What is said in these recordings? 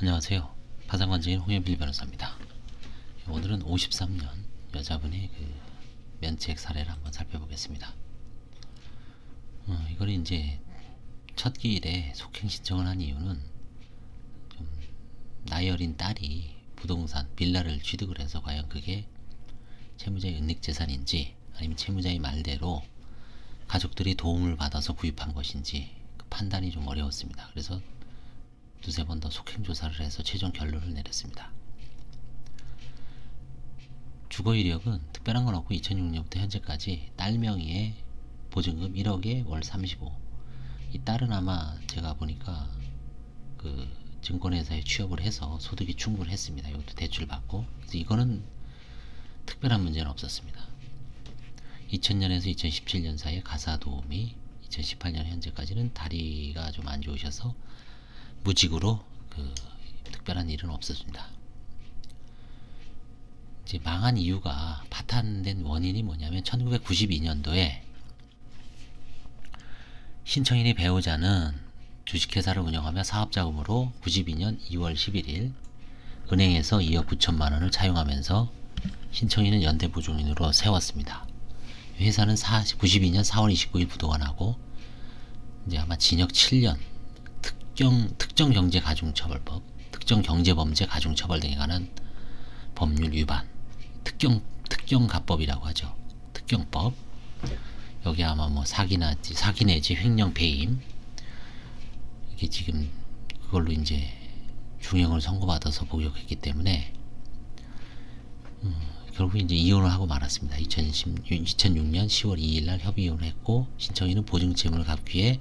안녕하세요. 파산관제인 홍현필 변호사입니다. 오늘은 53년 여자분의 면책 사례를 한번 살펴보겠습니다. 이걸 이제 첫 기일에 속행 신청을 한 이유는 좀 나이 어린 딸이 부동산 빌라를 취득을 해서 과연 그게 채무자의 은닉재산인지 아니면 채무자의 말대로 가족들이 도움을 받아서 구입한 것인지 그 판단이 좀 어려웠습니다. 그래서 두세 번 더 속행 조사를 해서 최종 결론을 내렸습니다. 주거 이력은 특별한 건 없고 2006년부터 현재까지 딸 명의의 보증금 1억에 월 35. 이 딸은 아마 제가 보니까 그 증권회사에 취업을 해서 소득이 충분했습니다. 이것도 대출 받고. 그래서 이거는 특별한 문제는 없었습니다. 2000년에서 2017년 사이에 가사 도우미, 2018년 현재까지는 다리가 좀 안 좋으셔서 무직으로 특별한 일은 없었습니다. 이제 망한 이유가 파탄된 원인이 뭐냐면 1992년도에 신청인의 배우자는 주식회사를 운영하며 사업자금으로 92년 2월 11일 은행에서 2억 9천만 원을 차용하면서 신청인은 연대보증인으로 세웠습니다. 회사는 92년 4월 29일 부도가 나고 이제 아마 징역 7년 특정경제가중처벌법, 특정경제범죄 가중처벌 등에 관한 법률 위반, 특경가법이라고 하죠. 특경법. 여기 아마 뭐 사기 내지 횡령 배임. 이게 지금 그걸로 이제 중형을 선고받아서 복역했기 때문에 결국 이제 이혼을 하고 말았습니다. 2006년 10월 2일 날 협의 이혼을 했고 신청인은 보증채무를 갚기에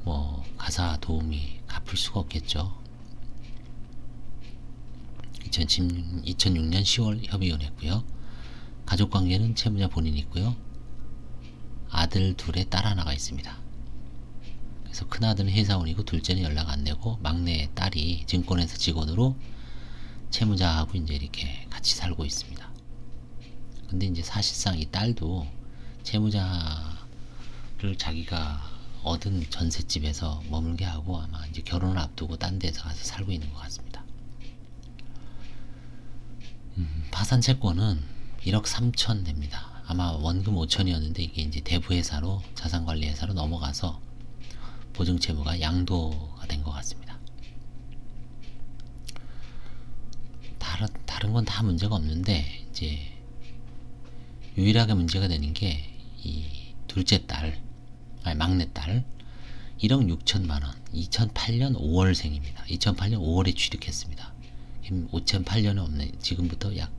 뭐 가사 도우미 갚을 수가 없겠죠. 2006년 10월 협의 이혼했고요. 가족관계는 채무자 본인이 있고요. 아들 둘에 딸 하나가 있습니다. 그래서 큰아들은 회사원이고 둘째는 연락 안 되고 막내 딸이 증권회사 직원으로 채무자하고 이제 이렇게 같이 살고 있습니다. 근데 이제 사실상 이 딸도 채무자를 자기가 얻은 전셋집에서 머물게 하고 아마 이제 결혼을 앞두고 딴 데서 가서 살고 있는 것 같습니다. 파산 채권은 1억 3천 됩니다. 아마 원금 5천이었는데 이게 이제 대부회사로 자산관리회사로 넘어가서 보증채무가 양도가 된 것 같습니다. 다른 건 다 문제가 없는데 이제 유일하게 문제가 되는 게 이 둘째 딸, 막내딸 1억 6천만 원, 2008년 5월생입니다. 2008년 5월에 취득했습니다. 2008년에 없네. 지금부터 약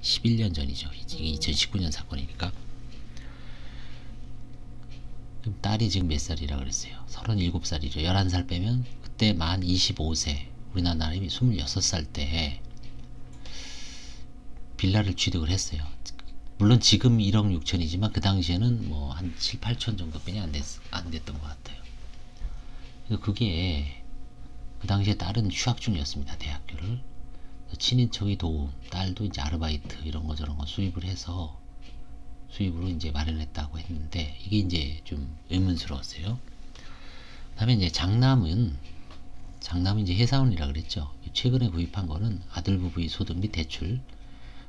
11년 전이죠. 이게 2019년 사건이니까. 딸이 지금 몇 살이라 그랬어요? 37살이죠. 11살 빼면 그때 만 25세, 우리나라 나름이 26살 때 빌라를 취득을 했어요. 물론 지금 1억 6천이지만 그 당시에는 뭐 한 7, 8천 정도뿐이 안 됐던 것 같아요. 그게 그 당시에 딸은 휴학 중이었습니다. 대학교를. 친인척의 도움, 딸도 이제 아르바이트 이런 거 저런 거 수입을 해서 수입으로 이제 마련했다고 했는데 이게 이제 좀 의문스러웠어요. 그다음에 이제 장남은 이제 회사원이라 그랬죠. 최근에 구입한 거는 아들 부부의 소득 및 대출,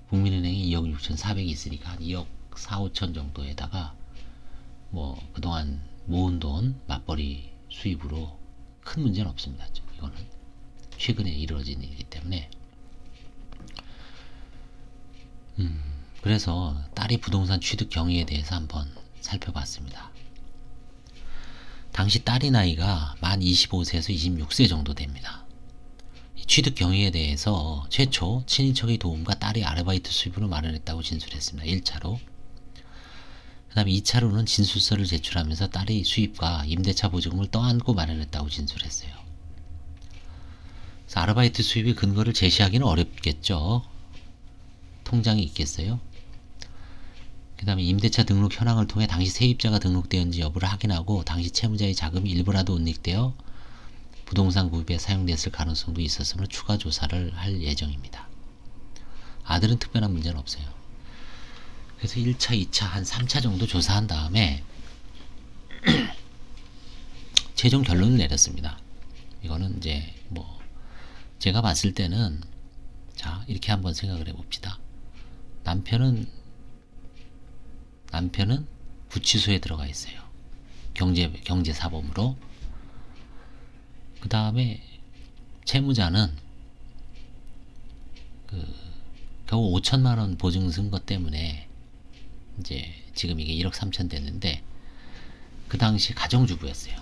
국민은행이 2억 6천4백이 있으니까 한 2억 4, 5천 정도에다가 뭐 그동안 모은 돈 맞벌이 수입으로 큰 문제는 없습니다. 이거는 최근에 이루어진 일이기 때문에 그래서 딸이 부동산 취득 경위에 대해서 한번 살펴봤습니다. 당시 딸의 나이가 만 25세에서 26세 정도 됩니다. 취득 경위에 대해서 최초 친인척의 도움과 딸이 아르바이트 수입으로 마련했다고 진술했습니다. 1차로. 그 다음에 2차로는 진술서를 제출하면서 딸의 수입과 임대차 보증금을 떠안고 마련했다고 진술했어요. 그래서 아르바이트 수입의 근거를 제시하기는 어렵겠죠. 통장이 있겠어요. 그 다음에 임대차 등록 현황을 통해 당시 세입자가 등록되었는지 여부를 확인하고 당시 채무자의 자금이 일부라도 은닉되어 부동산 구입에 사용됐을 가능성도 있었으므로 추가 조사를 할 예정입니다. 아들은 특별한 문제는 없어요. 그래서 1차, 2차, 한 3차 정도 조사한 다음에 최종 결론을 내렸습니다. 이거는 이제 뭐 제가 봤을 때는 자 이렇게 한번 생각을 해봅시다. 남편은 구치소에 들어가 있어요. 경제사범으로. 그 다음에 채무자는 겨우 5천만 원 보증 쓴 것 때문에 이제 지금 이게 1억 3천 됐는데 그 당시 가정주부였어요.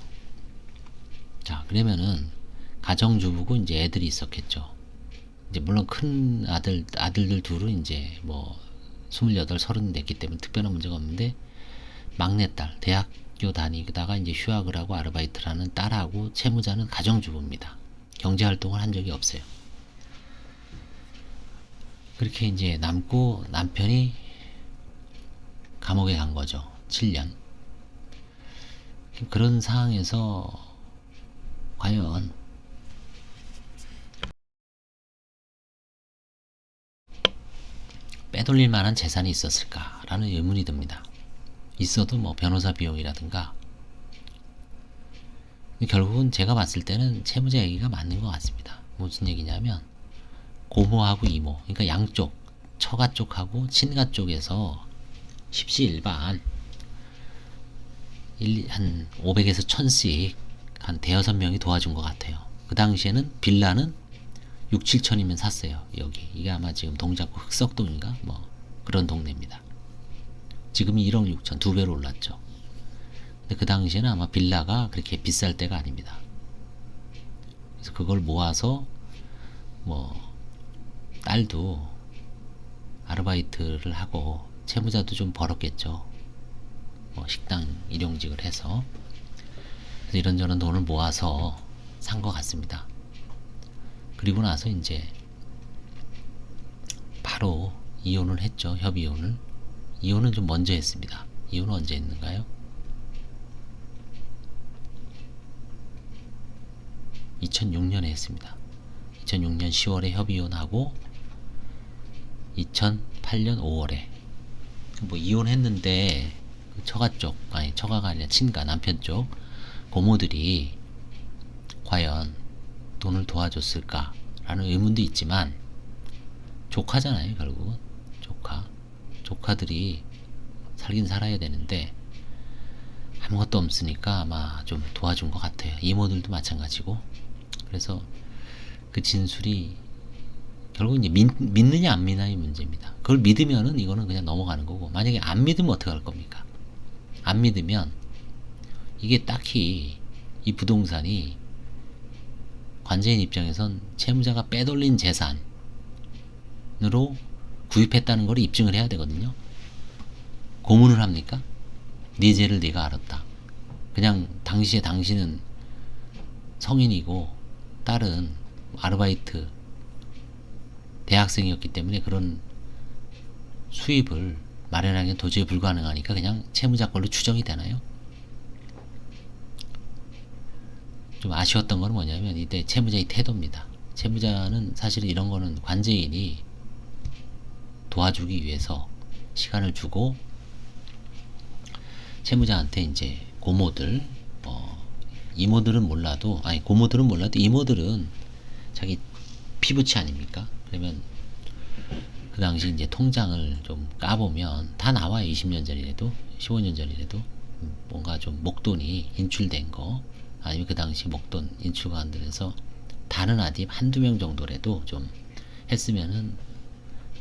자 그러면은 가정주부고 이제 애들이 있었겠죠. 이제 물론 큰 아들들 둘은 이제 뭐 28, 30 됐기 때문에 특별한 문제가 없는데 막내딸 대학교 다니다가 이제 휴학을 하고 아르바이트를 하는 딸하고 채무자는 가정주부입니다. 경제활동을 한 적이 없어요. 그렇게 이제 남고 남편이 감옥에 간 거죠. 7년. 그런 상황에서 과연 빼돌릴 만한 재산이 있었을까라는 의문이 듭니다. 있어도 뭐 변호사 비용이라든가. 결국은 제가 봤을 때는 채무자 얘기가 맞는 것 같습니다. 무슨 얘기냐면 고모하고 이모, 그러니까 양쪽 처가 쪽하고 친가 쪽에서 십시일반 한 500에서 1000씩 한 대여섯 명이 도와준 것 같아요. 그 당시에는 빌라는 6, 7천이면 샀어요. 여기 이게 아마 지금 동작구 흑석동인가 뭐 그런 동네입니다. 지금이 1억 6천, 2배로 올랐죠. 근데 그 당시에는 아마 빌라가 그렇게 비쌀 때가 아닙니다. 그래서 그걸 모아서 뭐 딸도 아르바이트를 하고 채무자도 좀 벌었겠죠. 뭐 식당 일용직을 해서. 그래서 이런저런 돈을 모아서 산 것 같습니다. 그리고 나서 이제 바로 이혼을 했죠. 협이혼을. 이혼은 좀 먼저 했습니다. 이혼은 언제 했는가요? 2006년에 했습니다. 2006년 10월에 협이혼하고 2008년 5월에 뭐 이혼했는데 그 처가 쪽, 아니 처가가 아니라 친가 남편 쪽 고모들이 과연 돈을 도와줬을까라는 의문도 있지만 조카잖아요. 결국은 조카들이 살긴 살아야 되는데 아무것도 없으니까 아마 좀 도와준 것 같아요. 이모들도 마찬가지고. 그래서 그 진술이 결국 이제 믿느냐 안 믿느냐의 문제입니다. 그걸 믿으면은 이거는 그냥 넘어가는 거고, 만약에 안 믿으면 어떻게 할 겁니까? 안 믿으면 이게 딱히 이 부동산이 관제인 입장에선 채무자가 빼돌린 재산으로 구입했다는 걸 입증을 해야 되거든요. 고문을 합니까? 네 죄를 네가 알았다. 그냥 당시에 당신은 성인이고 딸은 아르바이트 대학생이었기 때문에 그런 수입을 마련하기는 도저히 불가능하니까 그냥 채무자 걸로 추정이 되나요? 좀 아쉬웠던 건 뭐냐면 이때 채무자의 태도입니다. 채무자는 사실은 이런 거는 관제인이 도와주기 위해서 시간을 주고 채무자한테 이제 고모들, 이모들은 몰라도, 아니 고모들은 몰라도 이모들은 자기 피부치 아닙니까? 그러면 그 당시 이제 통장을 좀 까보면 다 나와요. 20년 전이라도 15년 전이라도 뭔가 좀 목돈이 인출된 거, 아니면 그 당시 목돈 인출가 안 돼서 다른 아집 한두 명 정도라도 좀 했으면은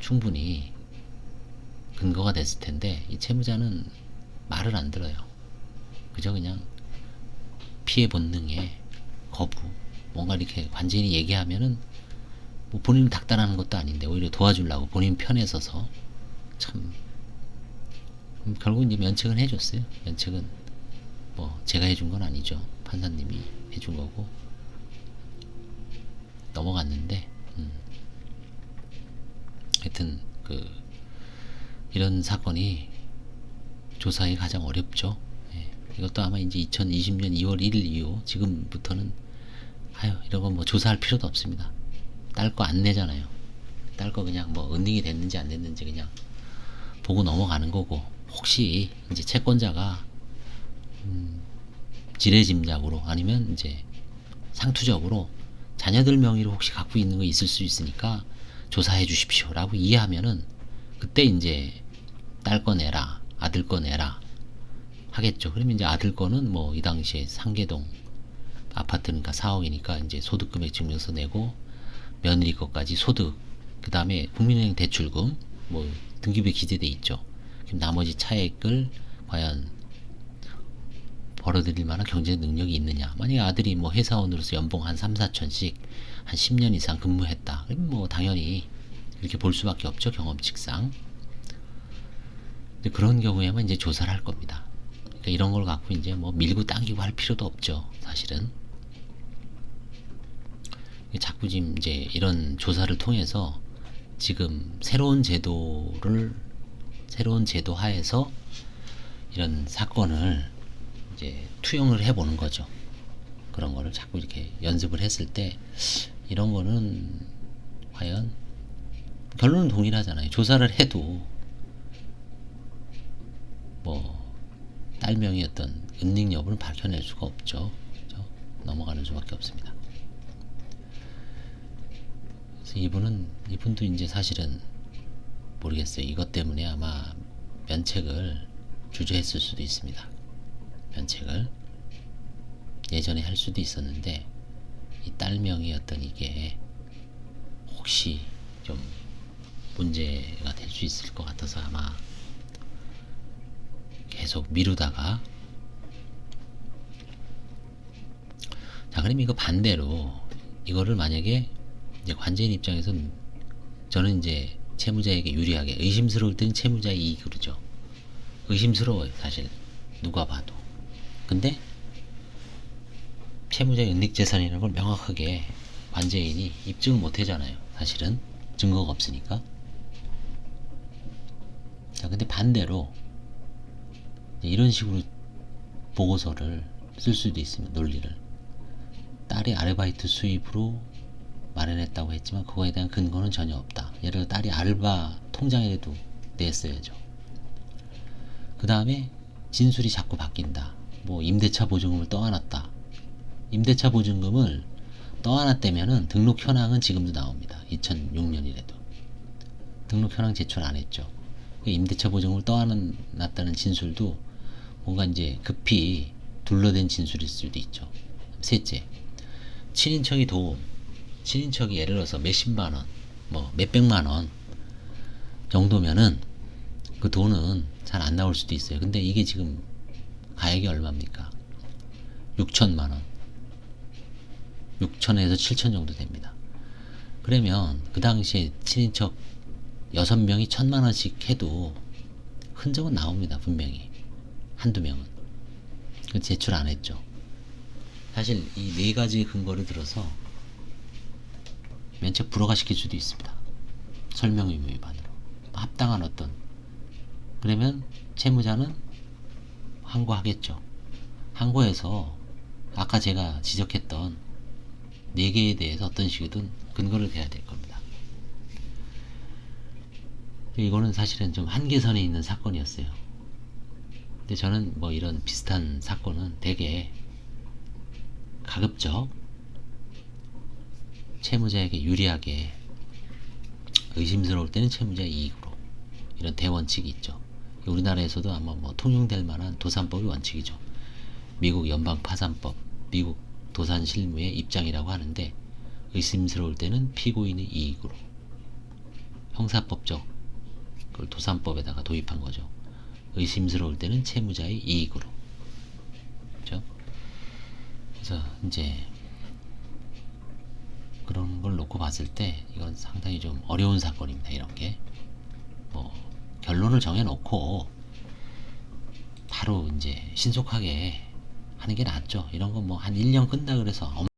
충분히 근거가 됐을 텐데 이 채무자는 말을 안 들어요. 그저 그냥 피해 본능에 거부, 뭔가 이렇게 관제인이 얘기하면은 뭐 본인은 닥달하는 것도 아닌데 오히려 도와주려고 본인 편에 서서 참 결국 이제 면책은 해줬어요. 면책은 뭐 제가 해준 건 아니죠. 판사님이 해준 거고 넘어갔는데 하여튼 이런 사건이 조사하기 가장 어렵죠. 예. 이것도 아마 이제 2020년 2월 1일 이후 지금부터는 이런 거 뭐 조사할 필요도 없습니다. 딸 거 안 내잖아요. 딸 거 그냥 뭐 은닉이 됐는지 안 됐는지 그냥 보고 넘어가는 거고, 혹시 이제 채권자가 지레짐작으로 아니면 이제 상투적으로 자녀들 명의로 혹시 갖고 있는 거 있을 수 있으니까 조사해 주십시오라고 이해하면은 그때 이제 딸 거 내라, 아들 거 내라 하겠죠. 그러면 이제 아들 거는 뭐 이 당시에 상계동 아파트니까 4억이니까 이제 소득금액 증명서 내고 며느리 것까지 소득, 그 다음에 국민은행 대출금 뭐 등기부에 기재돼 있죠. 그럼 나머지 차액을 과연 벌어들일 만한 경제 능력이 있느냐. 만약에 아들이 뭐 회사원으로서 연봉 한 3, 4천씩 한 10년 이상 근무했다. 그럼 뭐 당연히 이렇게 볼 수밖에 없죠. 경험칙상. 근데 그런 경우에만 이제 조사를 할 겁니다. 그러니까 이런 걸 갖고 이제 뭐 밀고 당기고 할 필요도 없죠. 사실은. 자꾸 지금 이제 이런 조사를 통해서 지금 새로운 제도 하에서 이런 사건을 이제 투영을 해보는 거죠. 그런 거를 자꾸 이렇게 연습을 했을 때 이런 거는 과연 결론은 동일하잖아요. 조사를 해도 뭐 딸명이었던 은닉 여부는 밝혀낼 수가 없죠. 그렇죠? 넘어가는 수밖에 없습니다. 그래서 이분도 이제 사실은 모르겠어요. 이것 때문에 아마 면책을 주저했을 수도 있습니다. 면책을 예전에 할 수도 있었는데 이 딸명이었던 이게 혹시 좀 문제가 될 수 있을 것 같아서 아마 계속 미루다가, 자 그럼 이거 반대로 이거를 만약에 이제 관제인 입장에서는 저는 이제 채무자에게 유리하게, 의심스러울 때는 채무자의 이익으로죠. 의심스러워요 사실 누가 봐도. 근데 채무자의 은닉재산이라는 걸 명확하게 관제인이 입증을 못 하잖아요. 사실은 증거가 없으니까. 자 근데 반대로 이런 식으로 보고서를 쓸 수도 있습니다. 논리를. 딸이 아르바이트 수입으로 마련했다고 했지만 그거에 대한 근거는 전혀 없다. 예를 들어 딸이 알바 통장에도 냈어야죠. 그 다음에 진술이 자꾸 바뀐다. 뭐 임대차 보증금을 떠안았다. 임대차 보증금을 떠안았다면은 등록 현황은 지금도 나옵니다. 2006년이라도 등록 현황 제출 안 했죠. 임대차 보증금을 떠안았다는 진술도 뭔가 이제 급히 둘러댄 진술일 수도 있죠. 셋째, 친인척이 도움, 친인척이 예를 들어서 몇십만원, 뭐 몇백만원 정도면은 그 돈은 잘 안 나올 수도 있어요. 근데 이게 지금 가액이 얼마입니까? 6천만원, 6천에서 7천 정도 됩니다. 그러면 그 당시에 친인척 6명이 1,000만원씩 해도 흔적은 나옵니다. 분명히 한두 명은. 제출 안 했죠. 사실 이 네 가지 근거를 들어서 면책 불허가 시킬 수도 있습니다. 설명 의무 위반으로. 합당한 어떤. 그러면 채무자는 항고하겠죠. 항고해서 아까 제가 지적했던 네 개에 대해서 어떤 식이든 근거를 대야 될 겁니다. 이거는 사실은 좀 한계선에 있는 사건이었어요. 근데 저는 뭐 이런 비슷한 사건은 되게 가급적 채무자에게 유리하게, 의심스러울 때는 채무자의 이익으로, 이런 대원칙이 있죠. 우리나라에서도 아마 뭐 통용될 만한 도산법이 원칙이죠. 미국 연방 파산법, 미국 도산 실무의 입장이라고 하는데, 의심스러울 때는 피고인의 이익으로, 형사법적 그걸 도산법에다가 도입한 거죠. 의심스러울 때는 채무자의 이익으로. 그렇죠? 그래서 이제 그런 걸 놓고 봤을 때 이건 상당히 좀 어려운 사건입니다. 이런 게 뭐 결론을 정해놓고 바로 이제 신속하게 하는 게 낫죠. 이런 거 뭐 한 1년 끈다 그래서